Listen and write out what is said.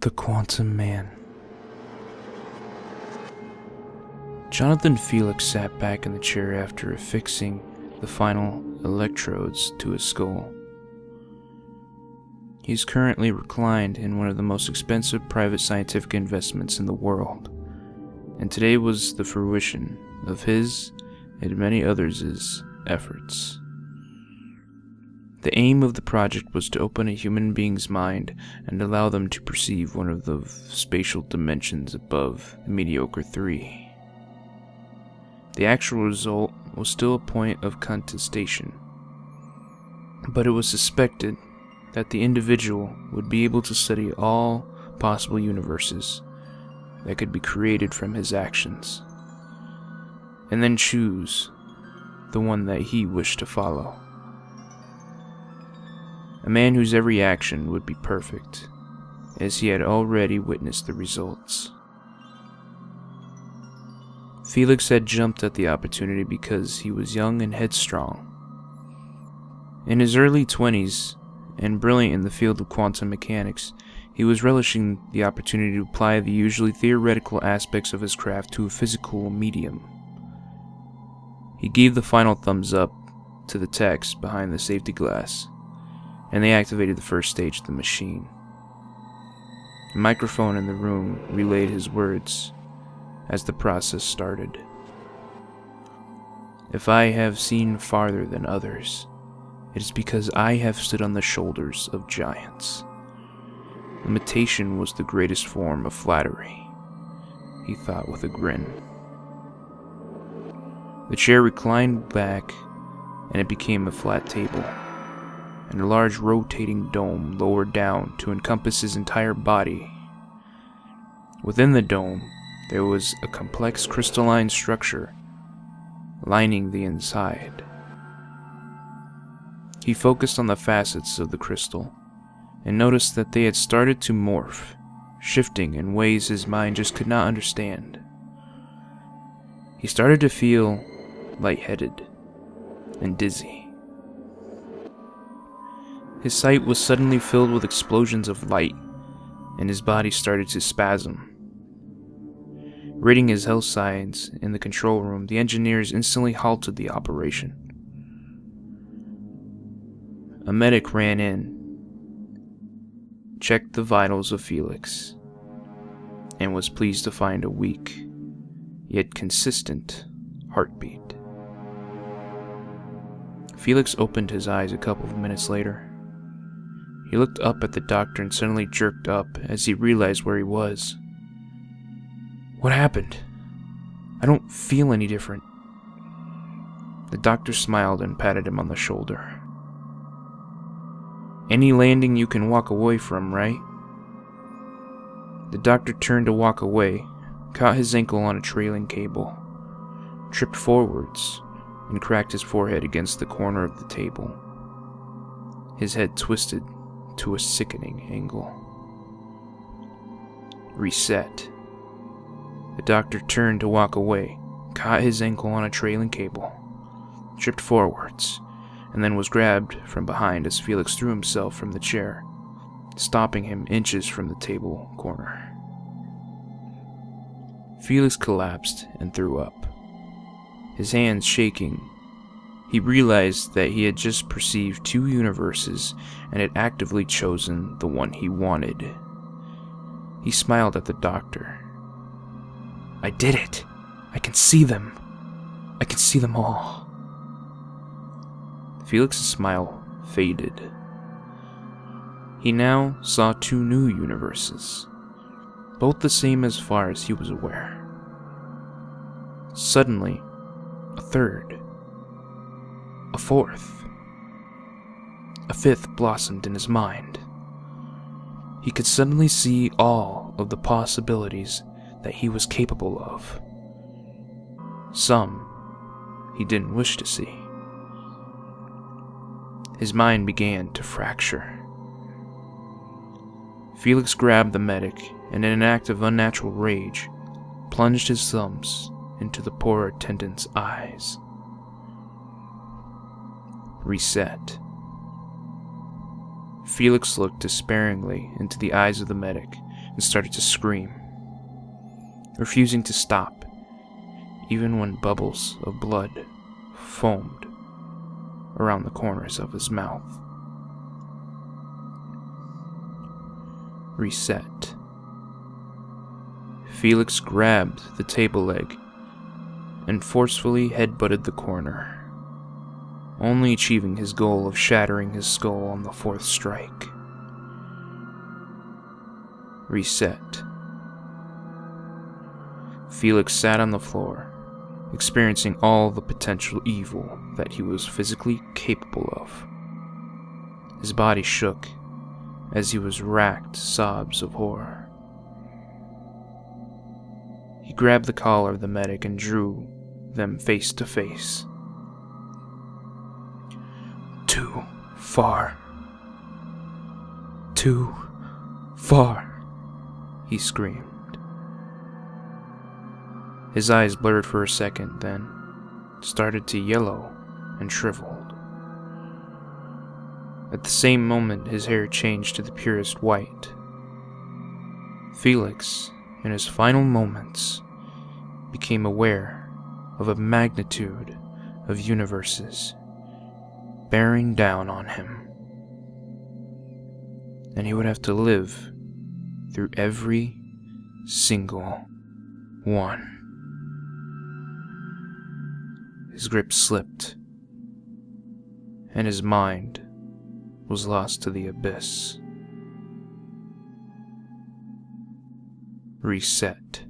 The Quantum Man. Jonathan Felix sat back in the chair after affixing the final electrodes to his skull. He is currently reclined in one of the most expensive private scientific investments in the world, and today was the fruition of his and many others' efforts. The aim of the project was to open a human being's mind and allow them to perceive one of the spatial dimensions above the mediocre 3. The actual result was still a point of contestation, but it was suspected that the individual would be able to study all possible universes that could be created from his actions, and then choose the one that he wished to follow. A man whose every action would be perfect, as he had already witnessed the results. Felix had jumped at the opportunity because he was young and headstrong. In his early 20s, and brilliant in the field of quantum mechanics, he was relishing the opportunity to apply the usually theoretical aspects of his craft to a physical medium. He gave the final thumbs up to the text behind the safety glass, and they activated the first stage of the machine. The microphone in the room relayed his words as the process started. If I have seen farther than others, it is because I have stood on the shoulders of giants. Limitation was the greatest form of flattery, he thought with a grin. The chair reclined back, and it became a flat table, and a large rotating dome lowered down to encompass his entire body. Within the dome, there was a complex crystalline structure lining the inside. He focused on the facets of the crystal and noticed that they had started to morph, shifting in ways his mind just could not understand. He started to feel lightheaded and dizzy. His sight was suddenly filled with explosions of light, and his body started to spasm. Reading his health signs in the control room, the engineers instantly halted the operation. A medic ran in, checked the vitals of Felix, and was pleased to find a weak, yet consistent, heartbeat. Felix opened his eyes a couple of minutes later. He looked up at the doctor and suddenly jerked up as he realized where he was. What happened? I don't feel any different. The doctor smiled and patted him on the shoulder. Any landing you can walk away from, right? The doctor turned to walk away, caught his ankle on a trailing cable, tripped forwards, and cracked his forehead against the corner of the table. His head twisted to a sickening angle. Reset. The doctor turned to walk away, caught his ankle on a trailing cable, tripped forwards, and then was grabbed from behind as Felix threw himself from the chair, stopping him inches from the table corner. Felix collapsed and threw up, his hands shaking. He realized that he had just perceived 2 universes and had actively chosen the one he wanted. He smiled at the doctor. I did it! I can see them! I can see them all! Felix's smile faded. He now saw 2 new universes, both the same as far as he was aware. Suddenly, a third, a fourth, a fifth blossomed in his mind. He could suddenly see all of the possibilities that he was capable of. Some he didn't wish to see. His mind began to fracture. Felix grabbed the medic and, in an act of unnatural rage, plunged his thumbs into the poor attendant's eyes. Reset. Felix looked despairingly into the eyes of the medic, and started to scream, refusing to stop, even when bubbles of blood foamed around the corners of his mouth. Reset. Felix grabbed the table leg and forcefully headbutted the corner, only achieving his goal of shattering his skull on the fourth strike. Reset. Felix sat on the floor, experiencing all the potential evil that he was physically capable of. His body shook as he was racked sobs of horror. He grabbed the collar of the medic and drew them face to face. Too far. Too far, he screamed. His eyes blurred for a second, then started to yellow and shriveled. At the same moment, his hair changed to the purest white. Felix, in his final moments, became aware of a magnitude of universes bearing down on him, and he would have to live through every single one. His grip slipped, and his mind was lost to the abyss. Reset.